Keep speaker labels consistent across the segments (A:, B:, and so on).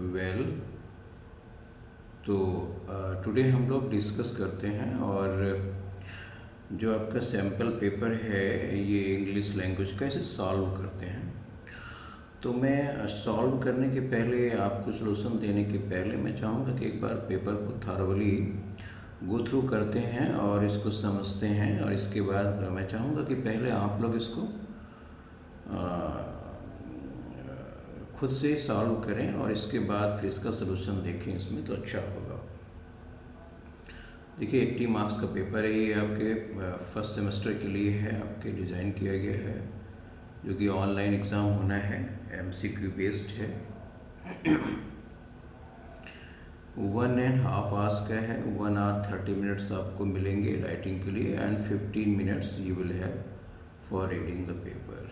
A: Well. तो today हम लोग डिस्कस करते हैं और जो आपका सैम्पल पेपर है ये इंग्लिश लैंग्वेज कैसे सॉल्व करते हैं। तो मैं सॉल्व करने के पहले, आपको सलूशन देने के पहले मैं चाहूँगा कि एक बार पेपर को थॉरवली गो थ्रू करते हैं और इसको समझते हैं। और इसके बाद मैं चाहूँगा कि पहले आप लोग इसको खुद से सॉल्व करें और इसके बाद फिर इसका सलूशन देखें इसमें, तो अच्छा होगा। देखिए 80 मार्क्स का पेपर है ये, आपके फर्स्ट सेमेस्टर के लिए है, आपके डिज़ाइन किया गया है, जो कि ऑनलाइन एग्ज़ाम होना है, MCQ बेस्ड है। 1.5 आवर्स का है, 1 आवर 30 मिनट्स आपको मिलेंगे राइटिंग के लिए and 15 minutes you will have for reading the paper.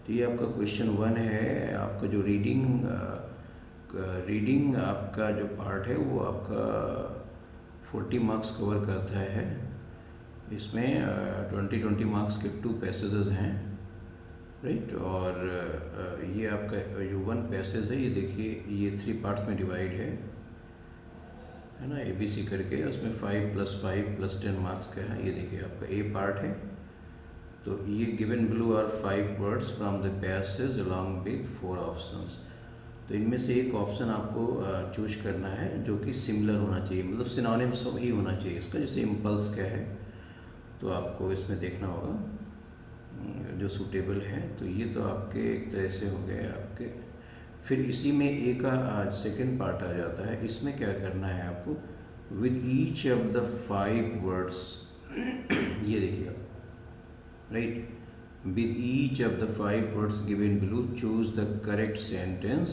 A: तो ये आपका क्वेश्चन 1 है। आपका जो रीडिंग आपका जो पार्ट है वो आपका 40 मार्क्स कवर करता है। इसमें 20 मार्क्स के 2 पैसेजेस हैं, राइट। और ये आपका जो 1 पैसेज है, ये देखिए ये 3 पार्ट्स में डिवाइड है ना, ABC करके। उसमें 5 + 5 + 10 मार्क्स का है। ये देखिए आपका A पार्ट है। तो ये given below are 5 words from the passage along with 4 options. तो इनमें से एक ऑप्शन आपको चूज करना है जो कि सिमिलर होना चाहिए, मतलब सिनोनिम्स ही होना चाहिए इसका। जैसे इम्पल्स क्या है, तो आपको इसमें देखना होगा जो सूटेबल है। तो ये तो आपके एक तरह से हो गए आपके। फिर इसी में ए का सेकेंड पार्ट आ जाता है। इसमें क्या करना है आपको, with each of the 5 words ये देखिए आप, right, with each of the 5 words given below choose the correct sentence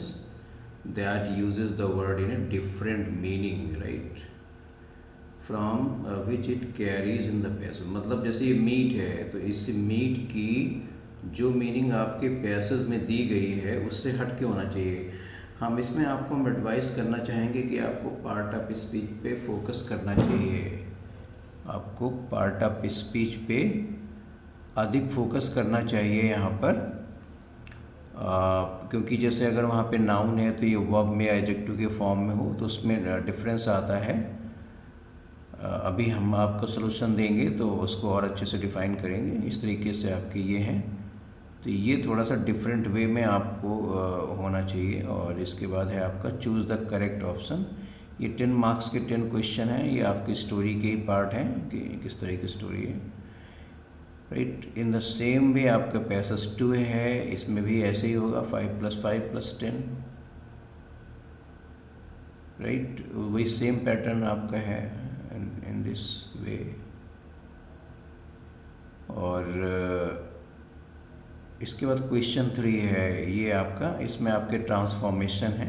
A: that uses the word in a different meaning, right, from which it carries in the passage। मतलब जैसे ये meet है, तो इस meet की जो मीनिंग आपके passage में दी गई है उससे हट के होना चाहिए। हम इसमें आपको हम एडवाइस करना चाहेंगे कि आपको पार्ट ऑफ स्पीच पे फोकस करना चाहिए। आपको पार्ट ऑफ स्पीच पे अधिक फोकस करना चाहिए यहाँ पर, क्योंकि जैसे अगर वहाँ पे नाउन है तो ये वर्ब में या एडजेक्टिव के फॉर्म में हो तो उसमें डिफरेंस आता है। अभी हम आपको सलूशन देंगे तो उसको और अच्छे से डिफ़ाइन करेंगे। इस तरीके से आपके ये हैं, तो ये थोड़ा सा डिफरेंट वे में आपको होना चाहिए। और इसके बाद है आपका चूज़ द करेक्ट ऑप्शन। ये 10 मार्क्स के 10 क्वेश्चन हैं। ये आपकी स्टोरी के ही पार्ट हैं कि किस तरह की स्टोरी है, right. In the same way आपका पैसेज 2 है, इसमें भी ऐसे ही होगा 5 + 5 + 10, राइट। वही सेम पैटर्न आपका है इन दिस वे। और इसके बाद क्वेश्चन 3 है, ये आपका, इसमें आपके ट्रांसफॉर्मेशन है।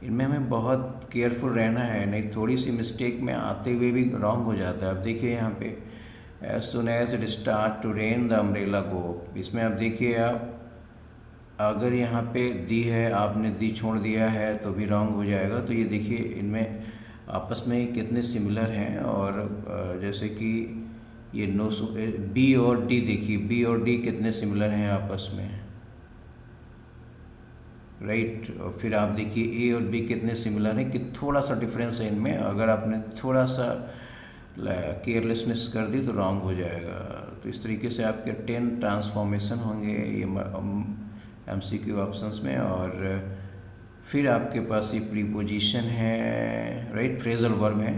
A: इनमें हमें बहुत केयरफुल रहना है, नहीं थोड़ी सी मिस्टेक में आते हुए भी रॉन्ग हो जाता है। अब देखिए यहाँ पे As soon as it start to rain the umbrella go, इसमें आप देखिए, आप अगर यहाँ पे दी है, आपने दी छोड़ दिया है तो भी रॉन्ग हो जाएगा। तो ये देखिए इनमें आपस में कितने सिमिलर हैं। और जैसे कि ये B और D, देखिए B और D कितने सिमिलर हैं आपस में, राइट। और फिर आप देखिए A और B कितने सिमिलर हैं, कि थोड़ा सा डिफरेंस है इनमें। अगर आपने थोड़ा सा केयरलेसनेस कर दी तो रॉन्ग हो जाएगा। तो इस तरीके से आपके 10 ट्रांसफॉर्मेशन होंगे ये MCQ ऑप्शंस में। और फिर आपके पास ये प्रीपोजिशन है, राइट, फ्रेजल वर्ब है।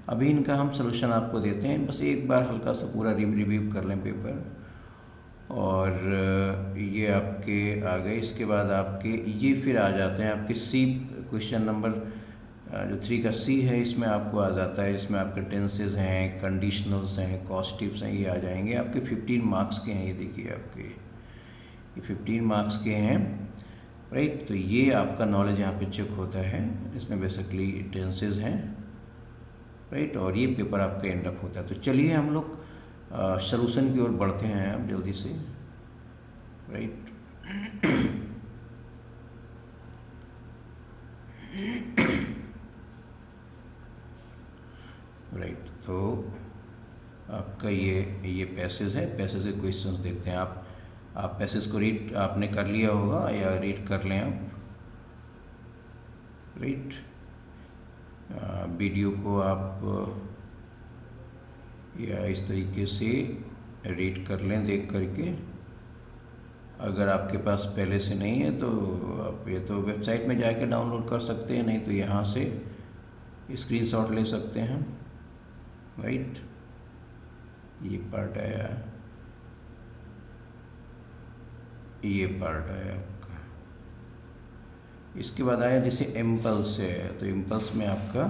A: अभी इनका हम सलूशन आपको देते हैं, बस एक बार हल्का सा पूरा रिव्यू कर लें पेपर। और ये आपके आ गए। इसके बाद आपके ये फिर आ जाते हैं आपके C, क्वेश्चन नंबर जो 3 का C है, इसमें आपको आ जाता है। इसमें आपके टेंसेज हैं, कंडीशनल्स हैं, कॉस्टिव्स हैं, ये आ जाएंगे। आपके 15 मार्क्स के हैं। ये देखिए आपके ये 15 मार्क्स के हैं, राइट। तो ये आपका नॉलेज यहाँ पे चेक होता है। इसमें बेसिकली टेंसेज हैं, राइट। और ये पेपर आपका एंड अप होता है। तो चलिए हम लोग सलूशन की ओर बढ़ते हैं अब जल्दी से, राइट। राइट, तो आपका ये पैसेज है। पैसेज के क्वेश्चंस देखते हैं। आप पैसेज को रीड आपने कर लिया होगा या रीड कर लें आप। राइट। वीडियो को आप या इस तरीके से रीड कर लें देख करके। अगर आपके पास पहले से नहीं है तो आप ये तो वेबसाइट में जाके डाउनलोड कर सकते हैं, नहीं तो यहाँ से स्क्रीनशॉट ले सकते हैं, राइट। ये पार्ट आया, ये पार्ट आया आपका। इसके बाद आया जैसे इम्पल्स है, तो इम्पल्स में आपका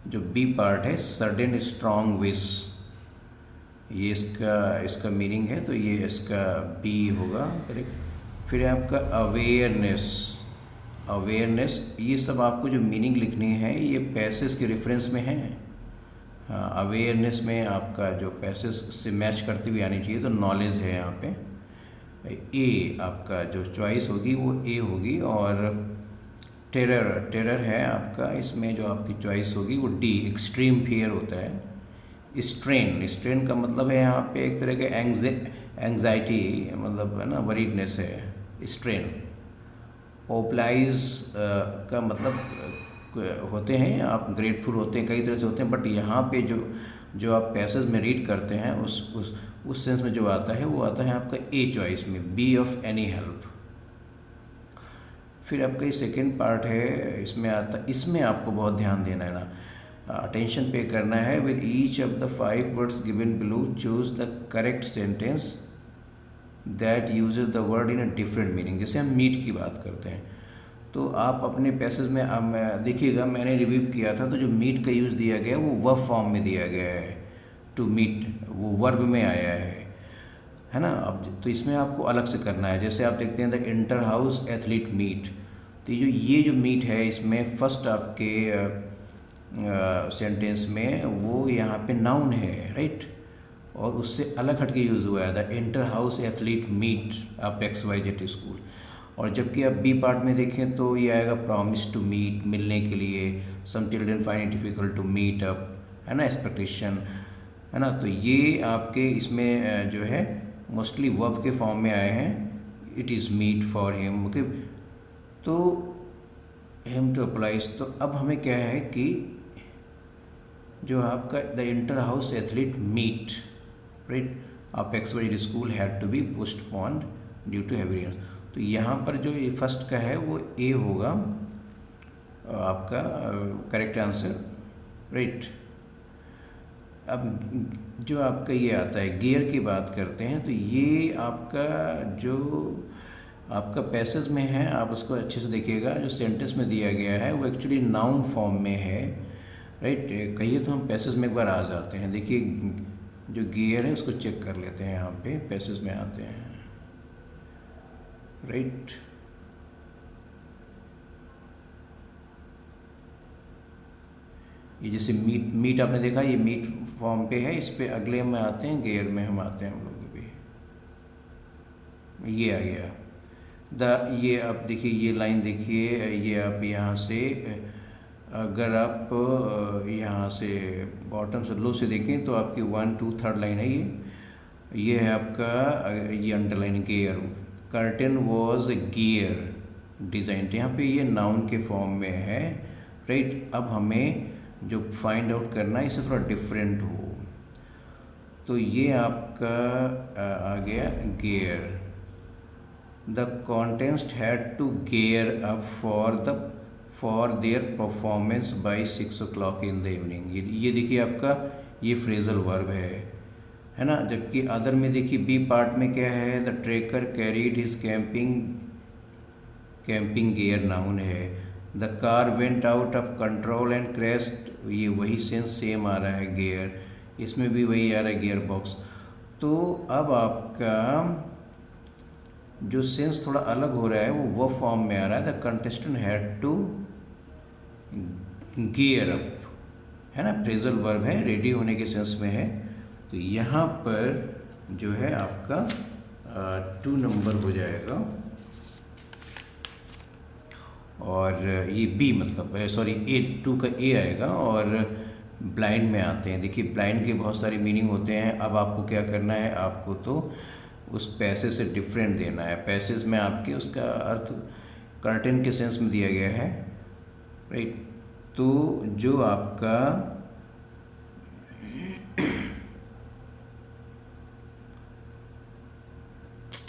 A: जो बी पार्ट है सडन स्ट्रॉन्ग विश, ये इसका मीनिंग है, तो ये इसका बी होगा, करेक्ट। फिर आपका अवेयरनेस, अवेयरनेस, ये सब आपको जो मीनिंग लिखनी है ये पैसेज के रेफरेंस में है। हाँ, अवेयरनेस में आपका जो पैसेज से मैच करती हुई आनी चाहिए, तो नॉलेज है यहाँ पे। ए आपका जो चॉइस होगी वो ए होगी। और टेरर, टेरर है आपका, इसमें जो आपकी चॉइस होगी वो डी, एक्सट्रीम फियर होता है। स्ट्रेन, स्ट्रेन का मतलब है यहाँ पे एक तरह के एंग्जाइटी, मतलब है ना, वरीडनेस है स्ट्रेन। ओप्लाइज का मतलब होते हैं आप ग्रेटफुल होते हैं, कई तरह से होते हैं, बट यहाँ पे जो आप पैसेज में रीड करते हैं उस सेंस में जो आता है वो आता है आपका ए चॉइस में, बी ऑफ एनी हेल्प। फिर आपका ये सेकेंड पार्ट है, इसमें आता, इसमें आपको बहुत ध्यान देना है ना, अटेंशन पे करना है। With each of the 5 words given below choose the correct sentence that uses the word in a different meaning. जैसे हम मीट की बात करते हैं, तो आप अपने पैसेज में देखिएगा, मैंने रिव्यू किया था, तो जो मीट का यूज़ दिया गया है वो वर्ब फॉर्म में दिया गया है, टू मीट, वो वर्ब में आया है ना। अब तो इसमें आपको अलग से करना है। जैसे आप देखते हैं the inter house athlete meet, तो ये जो मीट है इसमें फर्स्ट आपके सेंटेंस में वो यहाँ पे नाउन है, राइट, और उससे अलग हटके यूज़ हुआ है the inter house athlete meet up XYZ school. और जबकि आप बी पार्ट में देखें तो ये आएगा प्रॉमिस टू मीट, मिलने के लिए, some children find it difficult to meet up, है ना, एक्सपेक्टेशन, है ना। तो ये आपके इसमें जो है मोस्टली वर्ब के फॉर्म में आए हैं, it is meet for him, okay. तो हिम टू अप्लाइज, तो अब हमें क्या है कि जो आपका the inter house athlete meet, right, आप XYZ school had to be postponed due to heavy rain. तो यहाँ पर जो ये फर्स्ट का है वो ए होगा आपका करेक्ट आंसर, राइट। अब जो आपका ये आता है गियर की बात करते हैं, तो ये आपका जो आपका पैसेज में है, आप उसको अच्छे से देखिएगा। जो सेंटेंस में दिया गया है वो एक्चुअली नाउन फॉर्म में है, राइट। कहिए तो हम पैसेज में एक बार आ जाते हैं। देखिए जो गियर है उसको चेक कर लेते हैं, यहाँ पे पैसेज में आते हैं, राइट। ये जैसे मीट आपने देखा, ये मीट फॉर्म पे है, इस पे अगले में आते हैं, गियर में हम आते हैं हम लोग भी, ये आ गया ये आप देखिए, ये लाइन देखिए, ये आप यहाँ से अगर आप यहाँ से बॉटम से लो से देखें तो आपकी 1, 2, 3rd लाइन है ये है आपका, ये underline gear, curtain was gear design, यहाँ पे ये नाउन के फॉर्म में है, राइट। अब हमें जो फाइंड आउट करना है इससे थोड़ा डिफरेंट हो, तो ये आपका आ गया gear. The contest had to gear up for their performance by 6 o'clock in the evening. ये देखिए आपका ये फ्रेजल वर्ब है ना। जबकि अदर में देखिए बी पार्ट में क्या है, the trekker carried his camping gear noun है। The car went out of control and crashed, ये वही सेंस सेम आ रहा है गियर, इसमें भी वही आ रहा है गियर बॉक्स। तो अब आपका जो सेंस थोड़ा अलग हो रहा है वो फॉर्म में आ रहा है, the contestant had to gear up, है ना, फ्रेजल वर्ब है, रेडी होने के सेंस में है। तो यहाँ पर जो है आपका 2 नंबर हो जाएगा, और ये बी मतलब सॉरी A2 का ए आएगा। और ब्लाइंड में आते हैं, देखिए ब्लाइंड के बहुत सारे मीनिंग होते हैं। अब आपको क्या करना है, आपको तो उस पैसेज से डिफरेंट देना है। पैसेज में आपके उसका अर्थ कर्टन के सेंस में दिया गया है, राइट। तो जो आपका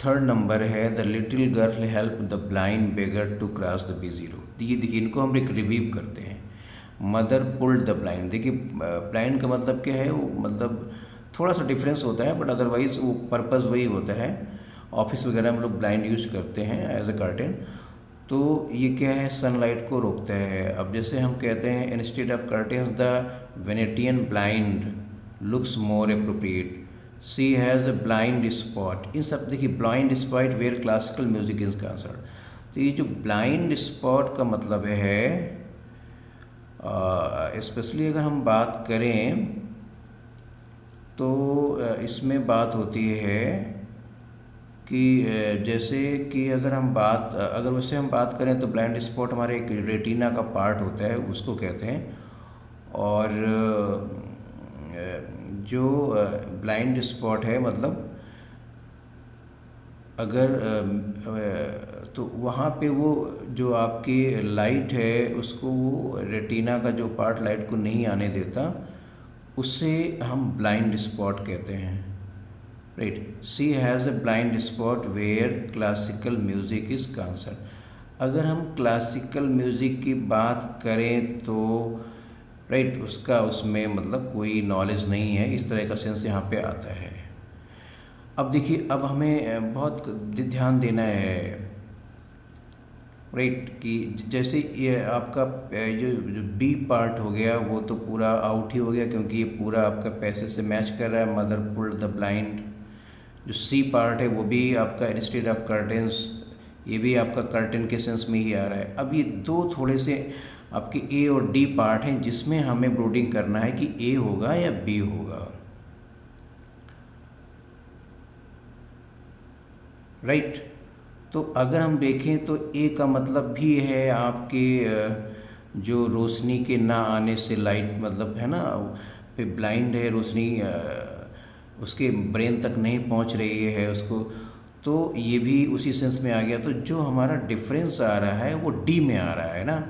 A: थर्ड नंबर है, the little girl help the blind beggar to cross the busy road. ये देखिए, इनको हम एक रिव्यू करते हैं। मदर पुल्ड द ब्लाइंड, देखिए ब्लाइंड का मतलब क्या है, वो मतलब थोड़ा सा डिफरेंस होता है, बट अदरवाइज वो पर्पस वही होता है। ऑफिस वगैरह में लोग ब्लाइंड यूज करते हैं एज अ कर्टेन। तो ये क्या है, सनलाइट को रोकता है। अब जैसे हम कहते हैं, instead of curtains the Venetian blind looks more appropriate, she has a blind spot. इन सब देखिए, blind spot where classical music is concern. तो ये जो ब्लाइंड स्पॉट का मतलब है, स्पेशली अगर हम बात करें तो इसमें बात होती है कि जैसे कि अगर उससे हम बात करें तो ब्लाइंड स्पॉट हमारे एक रेटिना का पार्ट होता है, उसको कहते हैं। और जो ब्लाइंड स्पॉट है, मतलब अगर तो वहाँ पे वो जो आपकी लाइट है उसको, वो रेटिना का जो पार्ट लाइट को नहीं आने देता, उससे हम ब्लाइंड स्पॉट कहते हैं। Right, she has a blind spot where classical music is concern. अगर हम क्लासिकल म्यूज़िक की बात करें तो राइट, उसका उसमें मतलब कोई नॉलेज नहीं है, इस तरह का सेंस यहाँ पे आता है। अब देखिए, अब हमें बहुत ध्यान देना है राइट, कि जैसे ये आपका जो बी पार्ट हो गया वो तो पूरा आउट ही हो गया, क्योंकि ये पूरा आपका पैसे से मैच कर रहा है, मदर पुल्ड द ब्लाइंड। जो सी पार्ट है वो भी आपका इंस्टेड ऑफ कर्टेन्स, ये भी आपका कर्टेन के सेंस में ही आ रहा है। अब ये दो थोड़े से आपके ए और डी पार्ट हैं, जिसमें हमें ब्रोडिंग करना है कि ए होगा या बी होगा। राइट, तो अगर हम देखें तो ए का मतलब भी है आपके जो रोशनी के ना आने से, लाइट मतलब है ना, पे ब्लाइंड है, रोशनी उसके ब्रेन तक नहीं पहुंच रही है उसको, तो ये भी उसी सेंस में आ गया। तो जो हमारा डिफरेंस आ रहा है वो डी में आ रहा है ना,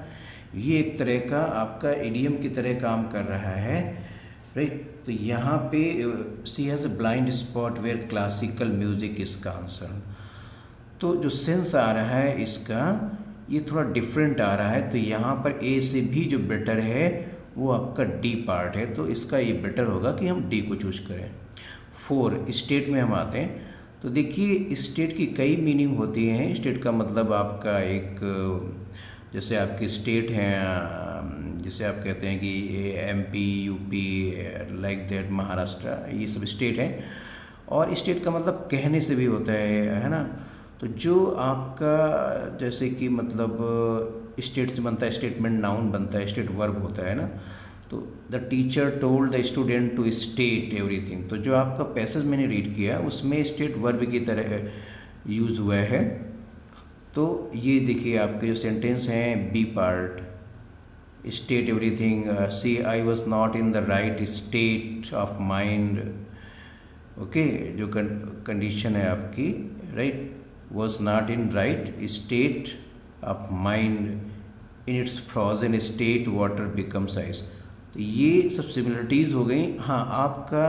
A: ये एक तरह का आपका इडियम की तरह काम कर रहा है। राइट, तो यहाँ पे she has a blind spot where classical music is concern. तो जो सेंस आ रहा है इसका, ये थोड़ा डिफरेंट आ रहा है। तो यहाँ पर ए से भी जो बेटर है वो आपका डी पार्ट है, तो इसका ये बेटर होगा कि हम डी को चूज करें। 4 स्टेट में हम आते हैं। तो देखिए, स्टेट की कई मीनिंग होती हैं। स्टेट का मतलब आपका एक, जैसे आपके स्टेट हैं, जैसे आप कहते हैं कि MP, UP, like that, Maharashtra, ये सब स्टेट हैं। और स्टेट का मतलब कहने से भी होता है ना। तो जो आपका जैसे कि मतलब स्टेट से बनता है, स्टेटमेंट नाउन बनता है, स्टेट वर्ब होता है ना। तो the teacher told the student to state everything. तो जो आपका पैसेज मैंने रीड किया उसमें स्टेट वर्ब की तरह यूज़ हुआ है। तो ये देखिए, आपके जो सेंटेंस हैं, B part, state everything, C I was not in the right state of mind. Okay, जो कंडीशन है आपकी, right, was not in right state of mind, in its frozen state water becomes ice। तो ये सब similarities हो गई। हाँ, आपका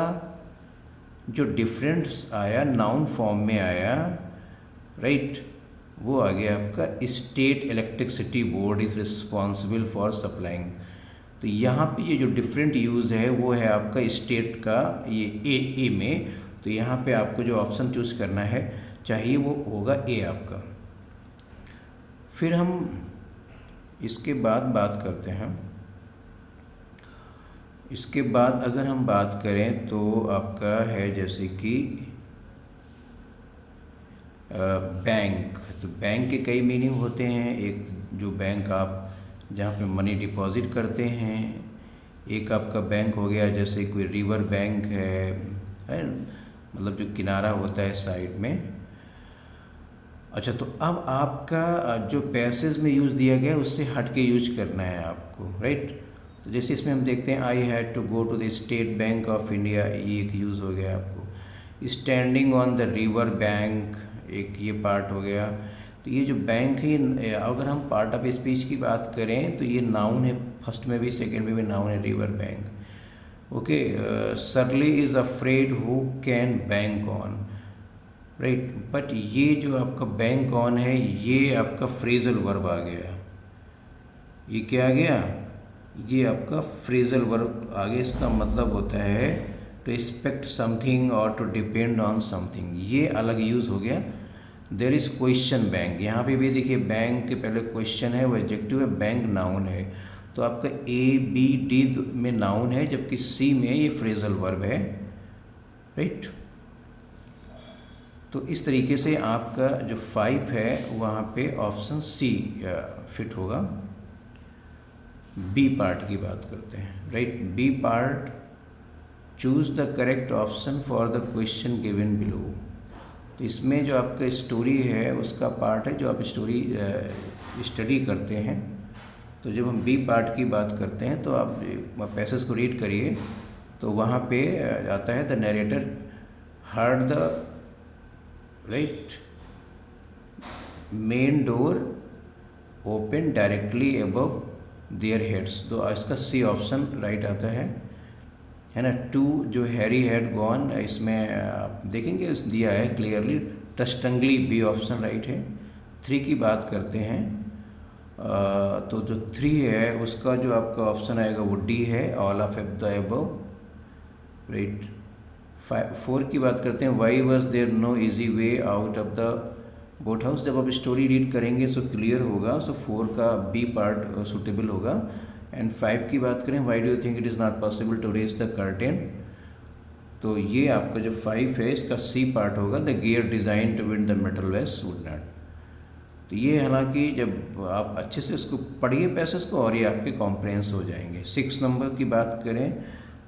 A: जो डिफरेंस आया नाउन फॉर्म में आया, राइट, वो आ गया आपका state electricity board is responsible for supplying. तो यहाँ पे ये जो डिफरेंट यूज़ है वो है आपका स्टेट का, ये ए में। तो यहाँ पे आपको जो ऑप्शन चूज़ करना है चाहिए वो होगा ए आपका। फिर हम इसके बाद बात करते हैं। इसके बाद अगर हम बात करें तो आपका है जैसे कि बैंक। तो बैंक के कई मीनिंग होते हैं। एक जो बैंक आप जहाँ पे मनी डिपॉजिट करते हैं, एक आपका बैंक हो गया जैसे कोई रिवर बैंक है मतलब जो किनारा होता है साइड में। अच्छा, तो अब आपका जो पैसेज में यूज़ दिया गया उससे हट के यूज करना है आपको, राइट। तो जैसे इसमें हम देखते हैं, I had to go to the State Bank of India, ये एक यूज़ हो गया आपको। Standing on the river bank, एक ये पार्ट हो गया। तो तो ये जो बैंक है, अगर हम पार्ट ऑफ स्पीच की बात करें तो ये नाउन है, फर्स्ट में भी सेकंड में भी नाउन है, रिवर बैंक। ओके, सरली is afraid who can bank on, right. But ये जो आपका बैंक ऑन है ये आपका फ्रेजल वर्ब आ गया। ये क्या आ गया? ये आपका फ्रेजल वर्ब आ गया। इसका मतलब होता है टू एक्सपेक्ट समथिंग और टू डिपेंड ऑन समथिंग, ये अलग यूज़ हो गया। देयर इज़ क्वेश्चन बैंक, यहाँ पे भी देखिए बैंक के पहले क्वेश्चन है, वो एडजेक्टिव है, बैंक नाउन है। तो आपका ए बी डी में नाउन है, जबकि सी में ये फ्रेजल वर्ब है, राइट। तो इस तरीके से आपका जो 5 है वहाँ पे ऑप्शन सी फिट होगा। बी पार्ट की बात करते हैं, right. B part, choose the correct option for the question given below. तो इसमें जो आपका स्टोरी है उसका पार्ट है, जो आप स्टोरी स्टडी करते हैं। तो जब हम बी पार्ट की बात करते हैं तो आप पैसेज को रीड करिए, तो वहाँ पे आता है the narrator heard the right main door open directly above their heads. तो इसका सी ऑप्शन राइट आता है ना। 2 जो हैरी हैड गॉन, इसमें आप देखेंगे इस दिया है क्लियरली, ट्रस्टंगली, बी ऑप्शन राइट है। 3 की बात करते हैं तो जो 3 है उसका जो आपका ऑप्शन आएगा वो डी है, all of the above, right. 4 की बात करते हैं, why was there no easy way out of the boat house. जब आप स्टोरी रीड करेंगे तो क्लियर होगा, सो 4 का बी पार्ट सुटेबल होगा। एंड 5 की बात करें, why do you think it is not possible to raise the curtain. तो ये आपका जो 5 है इसका सी पार्ट होगा, the gear design to win the metal waste would not. तो ये हालांकि जब आप अच्छे से इसको पढ़िए पैसेज को और ये आपके कॉम्प्रेंस हो जाएंगे। 6 नंबर की बात करें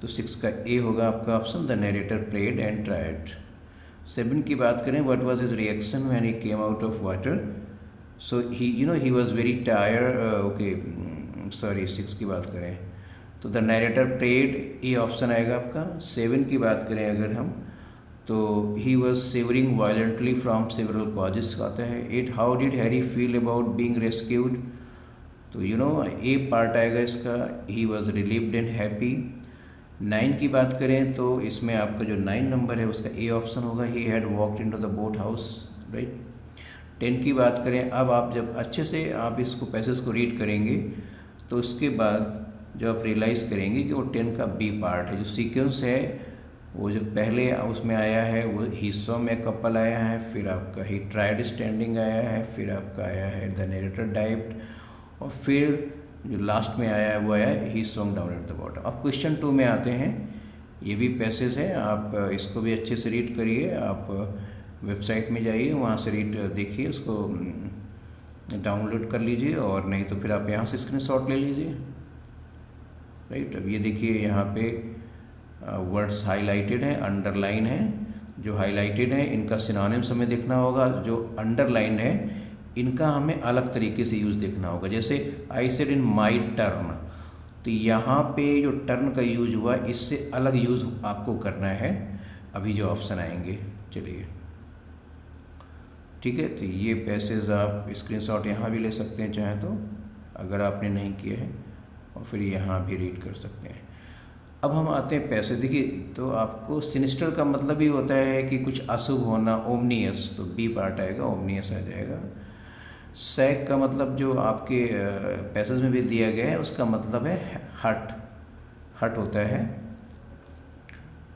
A: तो 6 का ए होगा आपका option, the narrator prayed and tried. 7 की बात करें, what was his reaction when he came out of water. So he was very tired. Okay sorry, 6 की बात करें तो the narrator prayed, A option आएगा आपका। 7 की बात करें अगर हम तो he was shivering violently from several causes आता है। 8, how did Harry feel about being rescued. तो ए पार्ट आएगा इसका, he was relieved and happy. 9 की बात करें तो इसमें आपका जो 9 नंबर है उसका ए ऑप्शन होगा, he had walked into the boat house, right. 10 की बात करें, अब आप जब अच्छे से आप इसको पैसेज को रीड करेंगे तो उसके बाद जो आप रियलाइज़ करेंगे कि वो 10 का बी पार्ट है। जो सीक्वेंस है वो जो पहले उसमें आया है वो हिस्सों में कपल आया है, फिर आपका ही ट्राइड स्टैंडिंग आया है, फिर आपका आया है द नरेटर डाइव्ड, और फिर जो लास्ट में आया है वो आया है he sank down at the bottom. अब क्वेश्चन 2 में आते हैं, ये भी पैसेज है, आप इसको भी अच्छे से रीड करिए। आप वेबसाइट में जाइए, वहाँ से रीड देखिए, उसको डाउनलोड कर लीजिए, और नहीं तो फिर आप यहाँ से स्क्रीनशॉट ले लीजिए, राइट। अब ये देखिए यहाँ पे वर्ड्स हाईलाइटेड हैं, अंडरलाइन है। जो हाईलाइटेड है इनका सिनोनिम्स हमें देखना होगा, जो अंडरलाइन है इनका हमें अलग तरीके से यूज़ देखना होगा। जैसे I said in my turn, तो यहाँ पे जो टर्न का यूज हुआ इससे अलग यूज़ आपको करना है, अभी जो ऑप्शन आएंगे। चलिए ठीक है, तो ये पैसेज आप स्क्रीनशॉट यहाँ भी ले सकते हैं चाहे तो, अगर आपने नहीं किया है, और फिर यहाँ भी रीड कर सकते हैं। अब हम आते हैं पैसे, देखिए तो आपको सिनिस्टर का मतलब ही होता है कि कुछ अशुभ होना, ओमनियस, तो बी पार्ट आएगा, ओमनियस आ जाएगा। सैक का मतलब जो आपके पैसेज में भी दिया गया है उसका मतलब है हट, हट होता है,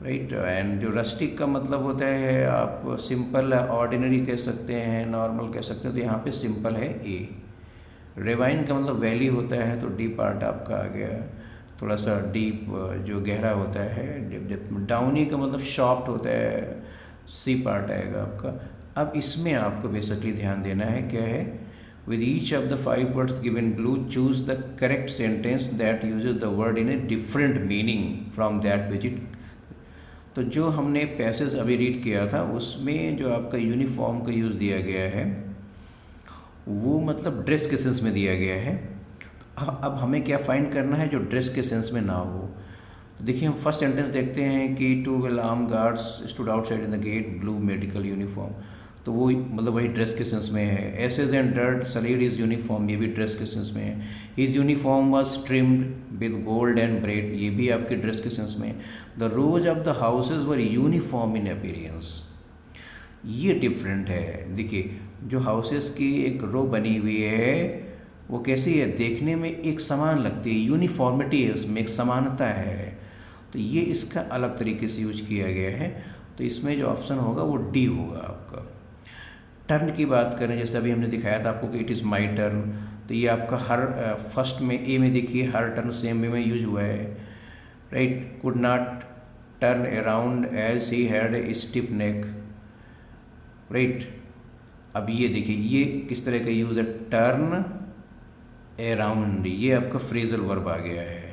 A: राइट। एंड जो रस्टिक का मतलब होता है आप सिंपल, ऑर्डिनरी कह सकते हैं, नॉर्मल कह सकते हैं, तो यहाँ पे सिंपल है ए। रेवाइन का मतलब वैली होता है, तो डी पार्ट आपका आ गया, थोड़ा सा डीप जो गहरा होता है। डाउनी का मतलब सॉफ्ट होता है, सी पार्ट आएगा आपका। अब इसमें आपको बेसिकली ध्यान देना है, क्या है, with each of the 5 words given blue choose the correct sentence that uses the word in a different meaning from that which it. तो जो हमने पैसेज अभी रीड किया था उसमें जो आपका यूनिफॉर्म का यूज़ दिया गया है वो मतलब ड्रेस के सेंस में दिया गया है। अब हमें क्या फाइंड करना है जो ड्रेस के सेंस में ना हो। तो देखिए हम फर्स्ट सेंटेंस देखते हैं कि 2 well armed guards stood outside in the gate blue medical uniform. तो वो मतलब वही ड्रेस के सेंस में है। Ashes and dirt soiled his uniform, ये भी ड्रेस के सेंस में है। His uniform was trimmed with gold and braid, ये भी आपके ड्रेस के सेंस में है। The rows of the houses were uniform in appearance, ये डिफरेंट है। देखिए जो हाउसेस की एक रो बनी हुई है वो कैसी है, देखने में एक समान लगती है, यूनिफॉर्मिटी है उसमें, एक समानता है। तो ये इसका अलग तरीके से यूज किया गया है। तो इसमें जो ऑप्शन होगा वो डी होगा आपका। टर्न की बात करें, जैसे अभी हमने दिखाया था आपको कि इट इज़ माई टर्न, तो ये आपका हर फर्स्ट में ए में देखिए हर टर्न सेम वे में यूज हुआ है, right. Could not turn around as he had a stiff neck, right. अब ये देखिए ये किस तरह का यूज़ है, टर्न अराउंड, ये आपका फ्रेजल वर्ब आ गया है।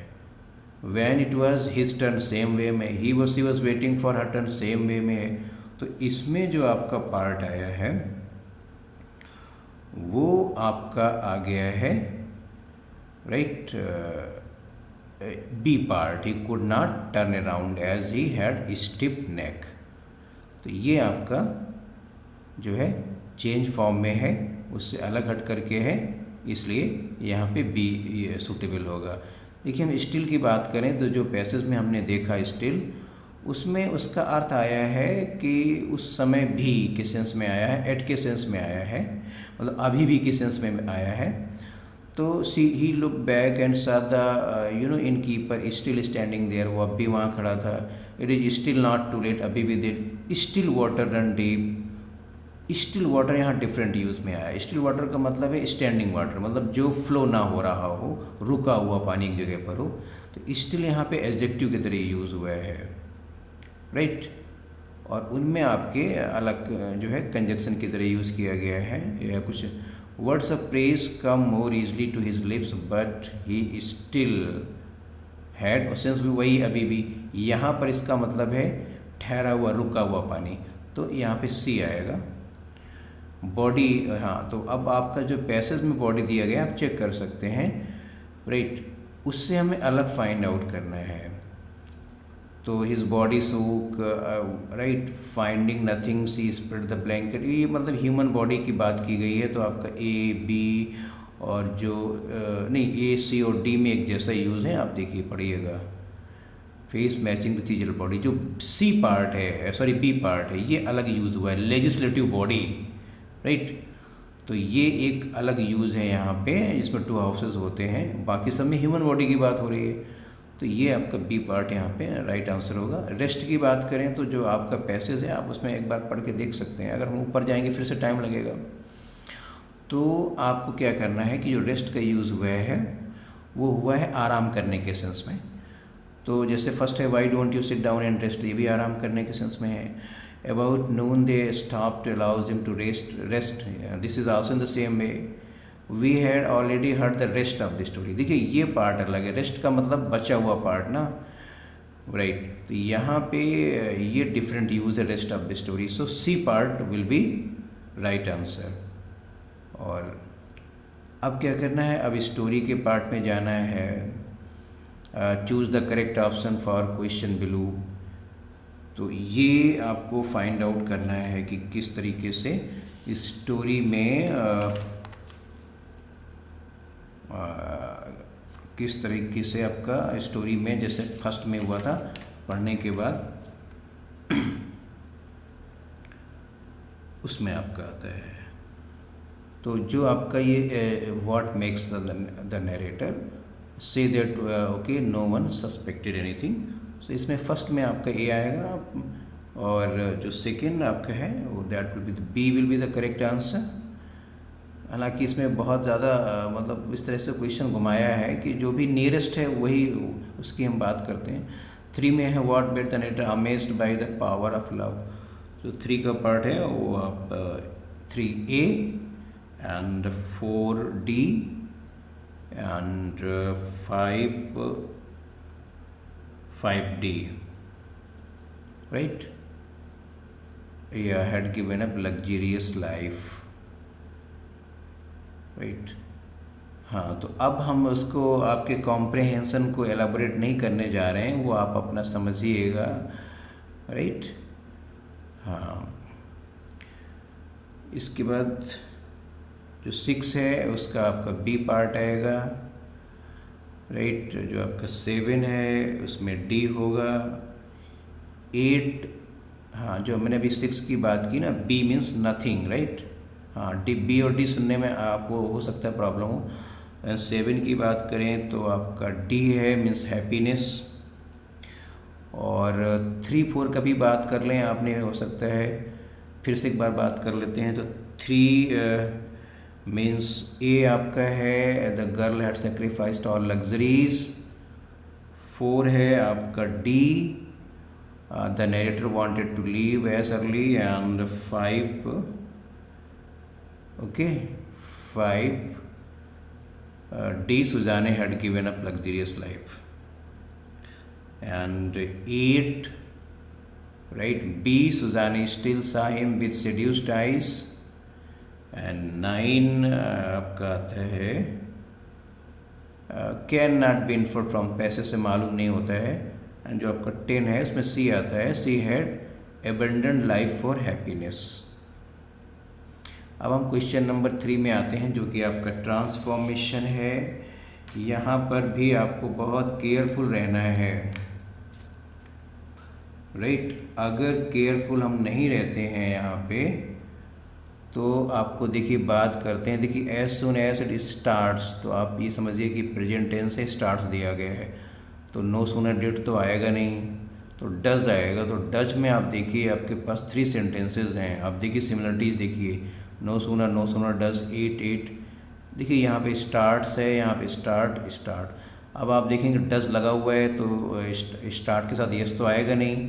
A: When it was his turn same way में, he was waiting for her turn same way में। तो इसमें जो आपका पार्ट आया है वो आपका आ गया है, right, B part, he could not turn around as he had stiff neck. तो ये आपका जो है चेंज फॉर्म में है, उससे अलग हट करके है, इसलिए यहाँ पे बी सूटेबल होगा। देखिए हम स्टिल की बात करें तो जो पैसेज में हमने देखा स्टिल, उसमें उसका अर्थ आया है कि उस समय भी के सेंस में आया है, एट के सेंस में आया है, मतलब अभी भी के सेंस में आया है। तो he look back and saw the innkeeper still standing there, वो अब भी वहाँ खड़ा था। It is still not too late, अभी भी देर। Still water run deep, still water यहाँ डिफरेंट यूज़ में आया। स्टिल वाटर का मतलब है स्टैंडिंग वाटर, मतलब जो फ्लो ना हो रहा हो, रुका हुआ पानी की जगह पर हो। तो स्टिल यहाँ पे एडजेक्टिव की तरह यूज़ हुआ है, राइट। और उनमें आपके अलग जो है कंजक्शन की तरह यूज़ किया गया है, या कुछ words of praise come more easily to his lips but he still had, और सेंस भी वही अभी भी। यहाँ पर इसका मतलब है ठहरा हुआ, रुका हुआ पानी, तो यहाँ पे सी आएगा। बॉडी, हाँ, तो अब आपका जो पैसेज में बॉडी दिया गया आप चेक कर सकते हैं, राइट। उससे हमें अलग फाइंड आउट करना है। तो his body shook, right, finding nothing she spread the blanket, ये मतलब ह्यूमन बॉडी की बात की गई है। तो आपका ए बी और जो नहीं, ए सी और डी में एक जैसा यूज़ है, आप देखिए पढ़िएगा। Face matching the chisel body, जो सी पार्ट है, सॉरी बी पार्ट है, ये अलग यूज़ हुआ है, लेजिस्लेटिव बॉडी, राइट। तो ये एक अलग यूज़ है यहाँ पे, जिसमें टू हाउसेज होते हैं, बाकी सब में ह्यूमन बॉडी की बात हो रही है। तो ये आपका बी पार्ट यहाँ पे राइट आंसर होगा। रेस्ट की बात करें तो जो आपका पैसेज है आप उसमें एक बार पढ़ के देख सकते हैं। अगर हम ऊपर जाएंगे फिर से टाइम लगेगा। तो आपको क्या करना है कि जो रेस्ट का यूज़ हुआ है वो हुआ है आराम करने के सेंस में। तो जैसे फर्स्ट है why don't you sit down and rest, ये भी आराम करने के सेंस में है। About noon they stopped, allows him to rest. This is also in the same way. We had already heard the rest of the story. देखिए ये part अलग है, रेस्ट का मतलब बचा हुआ पार्ट ना, राइट। तो यहाँ पे ये डिफरेंट यूज़ है rest of the story. So C part will be right answer. और अब क्या करना है, अब स्टोरी के पार्ट में जाना है। Choose the correct option for question below. तो ये आपको फाइंड आउट करना है कि किस तरीके से इस स्टोरी में किस तरीके से आपका स्टोरी में, जैसे फर्स्ट में हुआ था पढ़ने के बाद उसमें आपका आता है। तो जो आपका ये what makes the narrator say that okay no one suspected anything. So इसमें फर्स्ट में आपका ए आएगा, और जो सेकेंड आपका है वो that will be B will be the correct answer. हालांकि इसमें बहुत ज़्यादा मतलब इस तरह से क्वेश्चन घुमाया है कि जो भी नियरेस्ट है वही उसकी हम बात करते हैं। 3 में है what made the narrator amazed by the power of love. जो 3 का पार्ट है वो आप 3A and 4D and 5D, right? Yeah, had given up luxurious life, right? हाँ, तो अब हम उसको आपके कॉम्प्रहेंशन को एलाबोरेट नहीं करने जा रहे हैं, वो आप अपना समझिएगा, राइट? हाँ, इसके बाद जो 6 है उसका आपका बी पार्ट आएगा, राइट। जो आपका 7 है उसमें डी होगा। 8, हाँ जो मैंने अभी 6 की बात की ना, बी मीन्स नथिंग, राइट। हाँ डी, बी और डी सुनने में आपको हो सकता है प्रॉब्लम हो। 7 की बात करें तो आपका डी है, मीन्स हैप्पीनेस। और 3, 4 का भी बात कर लें आपने, हो सकता है फिर से एक बार बात कर लेते हैं। तो 3 मीन्स ए आपका है, the girl had sacrificed all luxuries. 4 है आपका D, the narrator wanted to leave as early. And 5, okay 5 D, Suzanne had given up luxurious life. And 8, right, B, Suzanne still saw him with seduced eyes. And 9 आपका आता है can not be inferred from, पैसे से मालूम नहीं होता है। And जो आपका 10 है उसमें सी आता है, she had abundant life for happiness. अब हम क्वेश्चन नंबर 3 में आते हैं, जो कि आपका ट्रांसफॉर्मेशन है। यहाँ पर भी आपको बहुत केयरफुल रहना है, राइट। अगर केयरफुल हम नहीं रहते हैं यहाँ पे तो आपको देखिए बात करते हैं। देखिए as soon as it starts, तो आप ये समझिए कि प्रेजेंट टेंस से स्टार्ट्स दिया गया है, तो नो सूनर डिड तो आएगा नहीं, तो डज आएगा। तो डज में आप देखिए आपके पास 3 सेंटेंसेस हैं। आप देखिए सिमिलरिटीज़ देखिए, नो सूनर डज, 8। देखिए यहाँ पे स्टार्ट्स है, यहाँ पे स्टार्ट। अब आप देखेंगे डज लगा हुआ है तो स्टार्ट के साथ यस तो आएगा नहीं।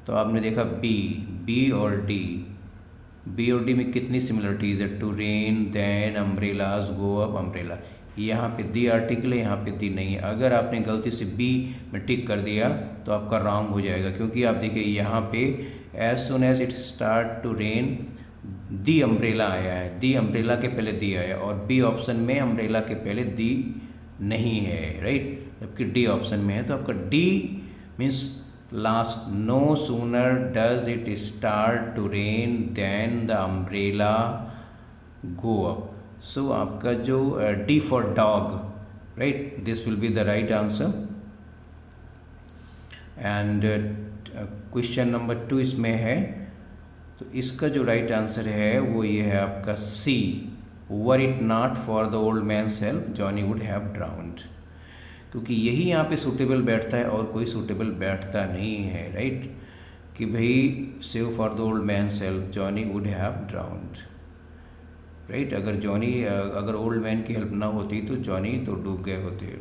A: तो आपने देखा बी और डी में कितनी सिमिलरिटीज़ है, to rain, then, umbrellas, go up, umbrella. यहाँ पे दी आर्टिकल है, यहाँ पे दी नहीं है। अगर आपने गलती से बी में टिक कर दिया तो आपका रॉन्ग हो जाएगा, क्योंकि आप देखिए यहाँ पे as soon as it start to rain, the umbrella आया है, दी अम्ब्रेला के पहले दी आया, और बी ऑप्शन में अम्ब्रेला के पहले दी नहीं है, राइट। जबकि डी ऑप्शन में है, तो आपका D means last. No sooner does it start to rain then the umbrella go up. So आपका जो D for dog, right, this will be the right answer. And question number 2 इसमें है, तो इसका जो राइट आंसर है वो ये है आपका C, were it not for the old man's help Johnny would have drowned. क्योंकि यही यहाँ पे सूटेबल बैठता है और कोई सूटेबल बैठता नहीं है, राइट। कि भाई save for the old man's help Johnny would have drowned, right. अगर ओल्ड मैन की हेल्प ना होती तो जॉनी तो डूब गए होते।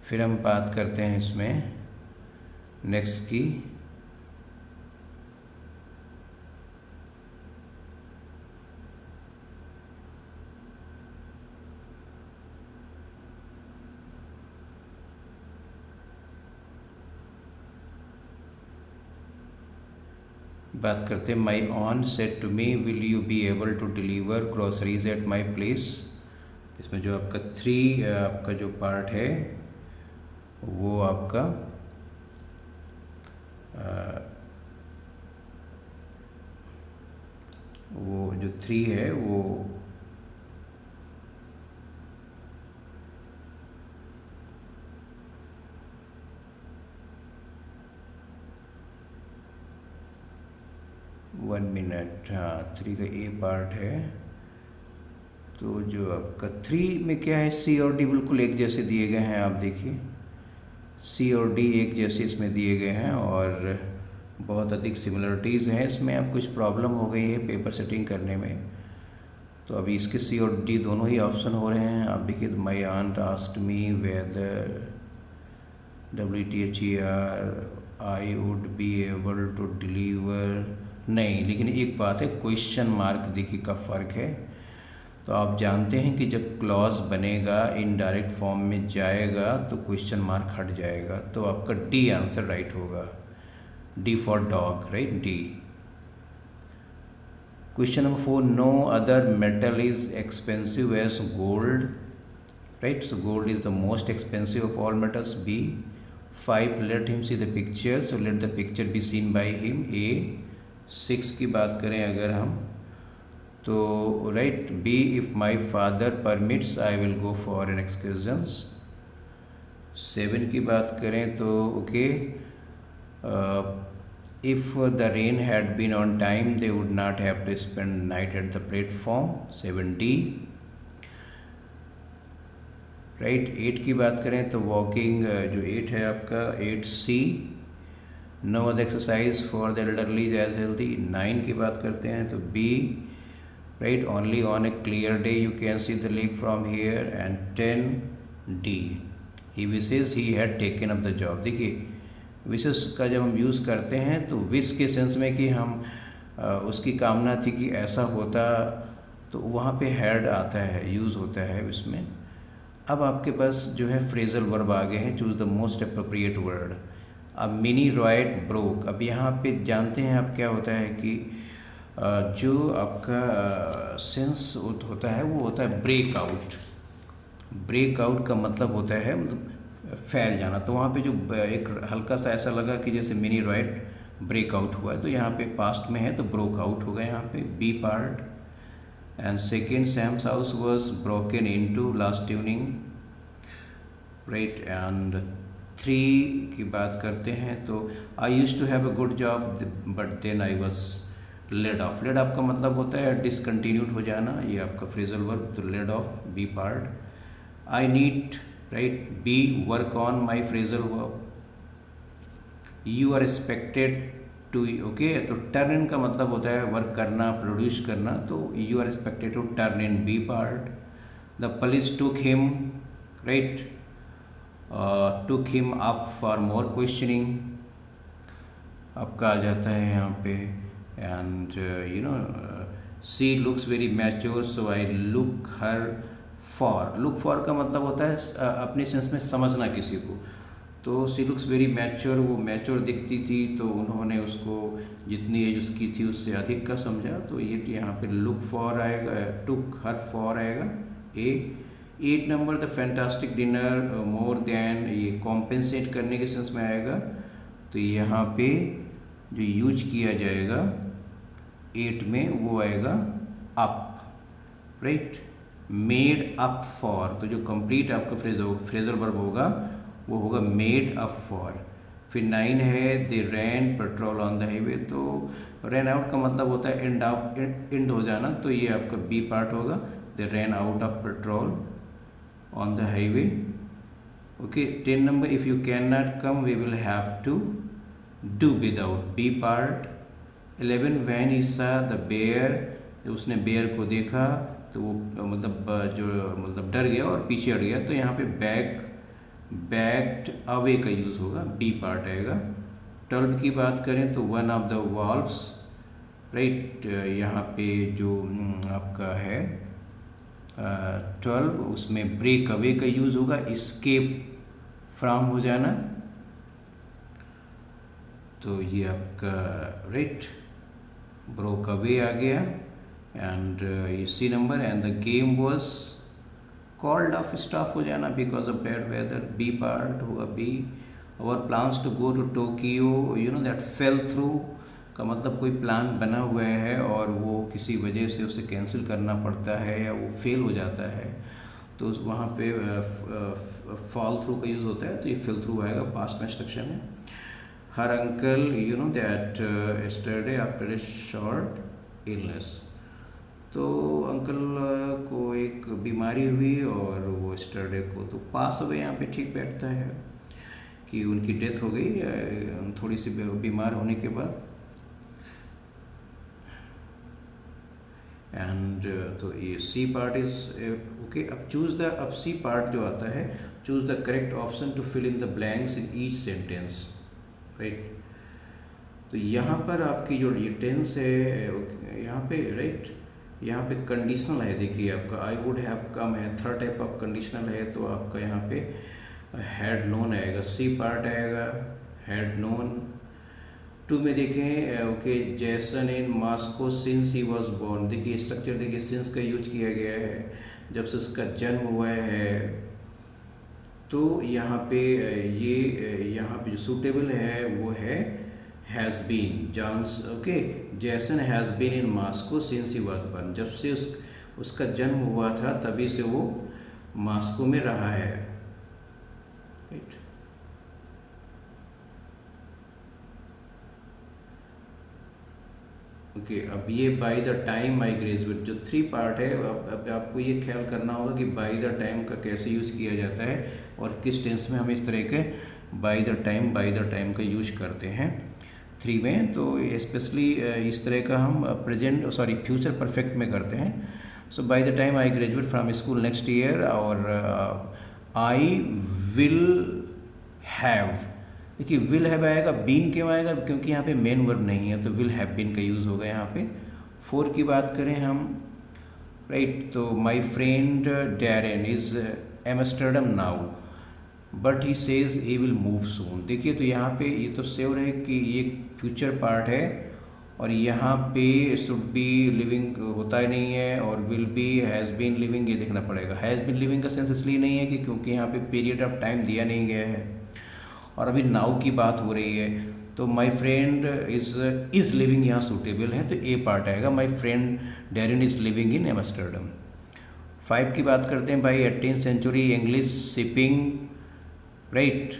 A: फिर हम बात करते हैं इसमें नेक्स्ट की। बात करते हैं my aunt said to me will you be able to deliver groceries at my place. इसमें जो आपका 3 आपका जो पार्ट है वो आपका वो जो 3 है वो वन मिनट, हाँ 3 का ए पार्ट है। तो जो आपका 3 में क्या है, सी और डी बिल्कुल एक जैसे दिए गए हैं। आप देखिए सी और डी एक जैसे इसमें दिए गए हैं और बहुत अधिक सिमिलरिटीज़ हैं इसमें। अब कुछ प्रॉब्लम हो गई है पेपर सेटिंग करने में, तो अभी इसके सी और डी दोनों ही ऑप्शन हो रहे हैं। आप देखिए my aunt asked me whether WTHER I would be able to deliver, नहीं, लेकिन एक बात है क्वेश्चन मार्क देखिए का फ़र्क है। तो आप जानते हैं कि जब क्लॉज बनेगा इनडायरेक्ट फॉर्म में जाएगा तो क्वेश्चन मार्क हट जाएगा। तो आपका डी आंसर राइट होगा, D for dog, right, D. Question number 4, no other metal is expensive as gold, right? So gold is the most expensive of all metals. B. 5, let him see the picture, so let the picture be seen by him. A. 6 की बात करें अगर हम तो right, B, if my father permits I will go for an excursions. 7 की बात करें तो okay, if the train had been on time they would not have to spend night at the platform. 7D. Right. 8 की बात करें तो walking जो 8 है आपका 8C. No other exercise for the elderly as healthy. 9 की बात करते हैं तो B, right, only on a clear day you can see the lake from here. And 10D, he wishes he had taken up the job. देखिए विशेष का जब हम यूज़ करते हैं तो विश के सेंस में कि हम उसकी कामना थी कि ऐसा होता, तो वहाँ पे हैड आता है, यूज़ होता है इसमें. अब आपके पास जो है फ्रेजल वर्ब आ गए हैं. Choose the most appropriate word. अब मिनी रॉयड ब्रोक. अब यहाँ पे जानते हैं आप क्या होता है कि जो आपका सेंस होता है वो होता है ब्रेकआउट. ब्रेकआउट का मतलब होता है मतलब फैल जाना. तो वहाँ पे जो एक हल्का सा ऐसा लगा कि जैसे मिनी रॉयड ब्रेकआउट हुआ है, तो यहाँ पे पास्ट में है तो ब्रोक आउट होगा यहाँ पे. B part. And second, Sam's house was broken into last evening, right? And 3 की बात करते हैं तो I used to have a good job but then I was laid off. laid off का मतलब होता है discontinued हो जाना, ये आपका phrasal verb. तो laid off, B part. I need, right, B, work on my phrasal verb. You are expected to, okay. तो टर्न इन का मतलब होता है वर्क करना, प्रोड्यूस करना. तो you are expected to turn in, B part. The police took him, right, took him up for more questioning. आपका आ जाता है यहाँ पे. And you know she looks very mature so I look her for. Look for का मतलब होता है अपने सेंस में समझना किसी को. तो सी लुक्स वेरी मैच्योर, वो मैच्योर दिखती थी तो उन्होंने उसको जितनी एज उसकी थी उससे अधिक का समझा. तो ये यहाँ पे लुक फॉर आएगा, टुक हर फॉर आएगा. ए. 8 number, the fantastic dinner more than, ये कॉम्पेंसेट करने के सेंस में आएगा. तो यहाँ पे जो यूज किया जाएगा 8 में वो आएगा up, right. Made up for. तो जो कंप्लीट आपका फ्रेजल वर्ब होगा वो होगा मेड अप फॉर. फिर 9 है, दे रैन पेट्रोल ऑन द हाईवे. तो रैन आउट का मतलब होता है एंड हो जाना. तो ये आपका बी पार्ट होगा. They ran out of petrol on the highway. Okay. 10 number, if you can not come we will have to do without, B part. 11, when he saw the bear. उसने bear को देखा तो वो मतलब डर गया और पीछे हट गया. तो यहाँ पे बैक्ड अवे का यूज़ होगा, बी पार्ट आएगा. 12 की बात करें तो one of the valves, right. यहाँ पे जो आपका है 12, उसमें ब्रेक अवे का यूज़ होगा, एस्केप फ्रॉम हो जाना. तो ये आपका राइट ब्रोक अवे आ गया. एंड ये C number. And the game was called off, stop हो जाना because of bad weather, B part होगा बी. और plans to go to Tokyo, you know that fell through का मतलब कोई प्लान बना हुआ है और वो किसी वजह से उसे कैंसिल करना पड़ता है या वो फेल हो जाता है. तो वहाँ पे फॉल थ्रू का यूज़ होता है. तो ये फेल थ्रू आएगा, पास्ट में इंस्ट्रक्शन है. हर uncle, you know that yesterday after a short illness. तो अंकल को एक बीमारी हुई और वो यस्टरडे को तो पास अवे यहाँ पे ठीक बैठता है कि उनकी डेथ हो गई थोड़ी सी बीमार होने के बाद. एंड तो ये सी पार्ट इज ओके. अब सी पार्ट जो आता है, choose the correct option to fill in the blanks in each sentence, right. तो यहाँ पर आपकी जो ये टेंस है यहाँ पे, राइट, यहाँ पे कंडीशनल है. देखिए आपका आई वुड हैव कम है, थर्ड टाइप ऑफ कंडीशनल है. तो आपका यहाँ पे हैड नोन आएगा, सी पार्ट आएगा हैड नोन. टू में देखें okay, Jason in Moscow since he was born. देखिए स्ट्रक्चर, देखिए सिंस का यूज किया गया है, जब से उसका जन्म हुआ है। तो यहाँ पे यहाँ पे जो सूटेबल है वो है has been. John's okay, Jason has been in Moscow since he was born. जब से उसका जन्म हुआ था तभी से वो मॉस्को में रहा है, राइट। ओके, अब ये bye the time I graduate जो 3 पार्ट है, अब आपको ये ख्याल करना होगा कि बाय द टाइम का कैसे यूज़ किया जाता है और किस टेंस में हम इस तरह के बाय द टाइम का यूज करते हैं 3 में। तो स्पेशली इस तरह का हम फ्यूचर परफेक्ट में करते हैं। So by the time I graduate from school next year, और आई विल हैव। देखिए विल हैव आएगा, बीन क्यों आएगा, क्योंकि यहाँ पे मेन वर्ब नहीं है, तो विल हैव बीन का यूज़ होगा यहाँ पे। 4 की बात करें हम, राइट, तो my friend Darren is Amsterdam now but he says he will move soon. देखिए तो यहाँ पे ये तो श्योर है कि ये फ्यूचर पार्ट है, और यहाँ पे शुड बी लिविंग होता ही नहीं है, और will be has been living ये देखना पड़ेगा। हैज़ बीन लिविंग का सेंस इसलिए नहीं है कि क्योंकि यहाँ पे पीरियड ऑफ टाइम दिया नहीं गया है, और अभी नाउ की बात हो रही है। तो माई फ्रेंड इज़ लिविंग यहाँ सूटेबल है, तो ए पार्ट आएगा, my friend Darren is living in Amsterdam. 5 की बात करते हैं, by 18th century English shipping, right.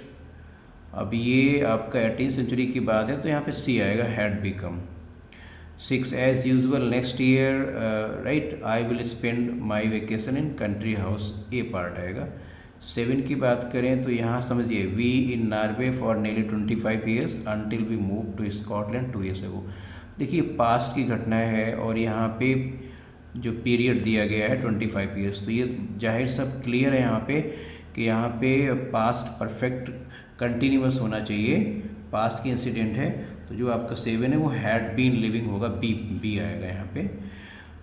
A: अब ये आपका 18th सेंचुरी की बात है, तो यहाँ पे सी आएगा, had become. 6 as usual next year, right, I will spend my vacation in country house, A part आएगा। 7 की बात करें तो यहाँ समझिए, we in Norway for nearly 25 years until we move to Scotland 2 years ago. देखिए past की घटना है, और यहाँ पे जो पीरियड दिया गया है 25 ईयर्स, तो ये जाहिर सब क्लियर है यहाँ पे कि यहाँ पे पास्ट परफेक्ट कंटिन्यूअस होना चाहिए, पास्ट की इंसिडेंट है। तो जो आपका 7 है वो हैड बीन लिविंग होगा, बी आएगा यहाँ पे।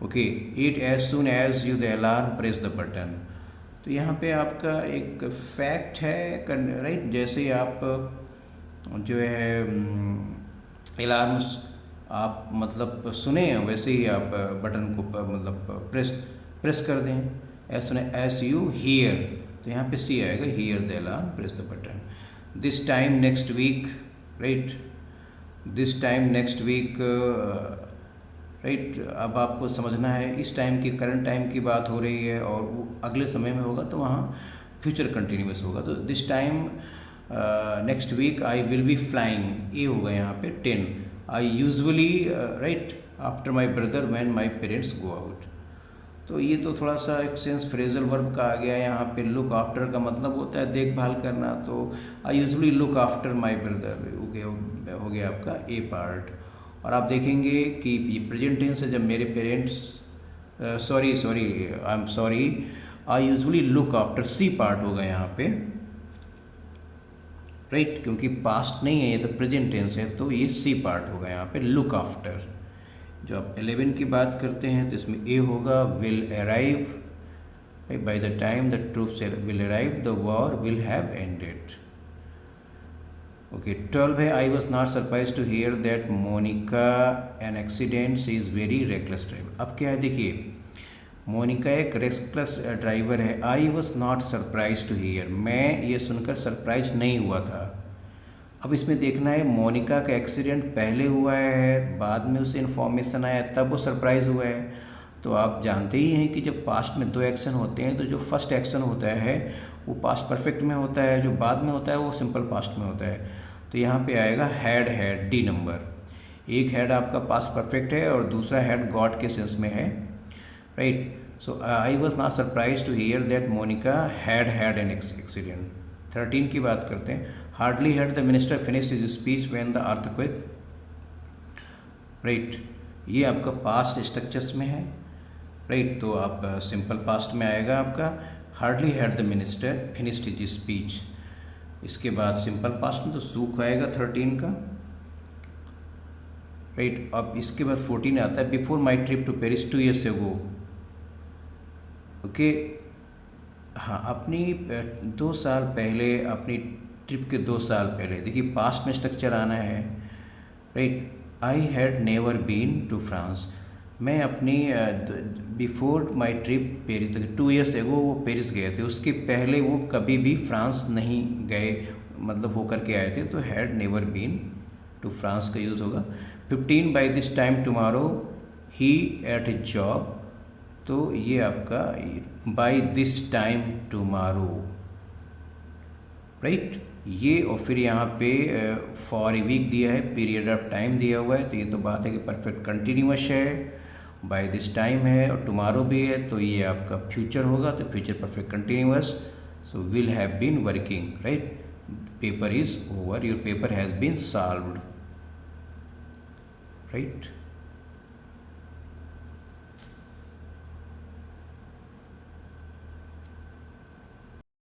A: Okay, 8 as soon as you the alarm press the button. तो यहाँ पे आपका एक फैक्ट है, राइट, जैसे ही आप जो है अलार्म्स आप मतलब सुने, वैसे ही आप बटन को मतलब प्रेस कर दें, एज सुने एज यू हियर, तो यहाँ पे सी आएगा, hear the alarm press the button. This time next week, right, this time next week, right. अब आपको समझना है इस टाइम की, करंट टाइम की बात हो रही है, और वो अगले समय में होगा तो वहाँ फ्यूचर कंटिन्यूस होगा। तो this time next week I will be flying, A होगा यहाँ पे 10। I usually, right, after my brother when my parents go out. तो ये तो थोड़ा सा एक सेंस फ्रेजल वर्ब का आ गया यहाँ पे। लुक आफ्टर का मतलब होता है देखभाल करना, तो आई usually look after my brother हो गया आपका ए पार्ट। और आप देखेंगे कि ये प्रेजेंट टेंस है, जब मेरे parents, I am sorry, I usually look after, C part होगा यहाँ पे, राइट, क्योंकि पास्ट नहीं है ये तो प्रेजेंट टेंस है, तो ये सी पार्ट होगा यहाँ पे, लुक आफ्टर। जो आप 11 की बात करते हैं तो इसमें ए होगा, will arrive, by the time the troops will arrive the war will have ended. Okay, 12 है, I was not surprise to hear that Monica an accident, she is very reckless driver. अब क्या है, देखिए Monica एक reckless driver है। I was not surprise to hear, मैं ये सुनकर सरप्राइज नहीं हुआ था। अब इसमें देखना है मोनिका का एक्सीडेंट पहले हुआ है, बाद में उसे इन्फॉर्मेशन आया तब वो सरप्राइज हुआ है। तो आप जानते ही हैं कि जब पास्ट में 2 एक्शन होते हैं, तो जो फर्स्ट एक्शन होता है वो पास्ट परफेक्ट में होता है, जो बाद में होता है वो सिंपल पास्ट में होता है। तो यहाँ पे आएगा हैड, डी नंबर। एक हैड आपका पास्ट परफेक्ट है और दूसरा हैड गॉट के सेंस में है, right. So I was not surprise to hear that Monica had an accident. 13 की बात करते हैं, hardly had the minister finished his speech when the earthquake, right. ये आपका पास्ट स्ट्रक्चर्स में है, राइट। तो आप सिंपल पास्ट में आएगा आपका, hardly had the minister finished his speech. इसके बाद सिंपल पास्ट में तो सूख आएगा 13 का, राइट। अब इसके बाद 14 आता है, before my trip to Paris 2 years ago. Okay, हाँ, अपनी 2 साल पहले, अपनी ट्रिप के 2 साल पहले। देखिए पास्ट में स्ट्रक्चर आना है, right. I had never been to France, मैं अपनी before my trip Paris, 2 years एगो वो पेरिस गए थे, उसके पहले वो कभी भी फ्रांस नहीं गए, मतलब होकर के आए थे, तो had never been to France का यूज़ होगा। 15 by this time tomorrow he at a job, तो ये आपका by this time tomorrow, right. ये और फिर यहाँ पे फॉर ए वीक दिया है, पीरियड ऑफ टाइम दिया हुआ है, तो ये तो बात है कि परफेक्ट कंटिन्यूअस है, बाय दिस टाइम है और टुमारो भी है, तो ये आपका फ्यूचर होगा, तो future perfect continuous, so will have been working, right. Paper is over, your paper has been solved, right.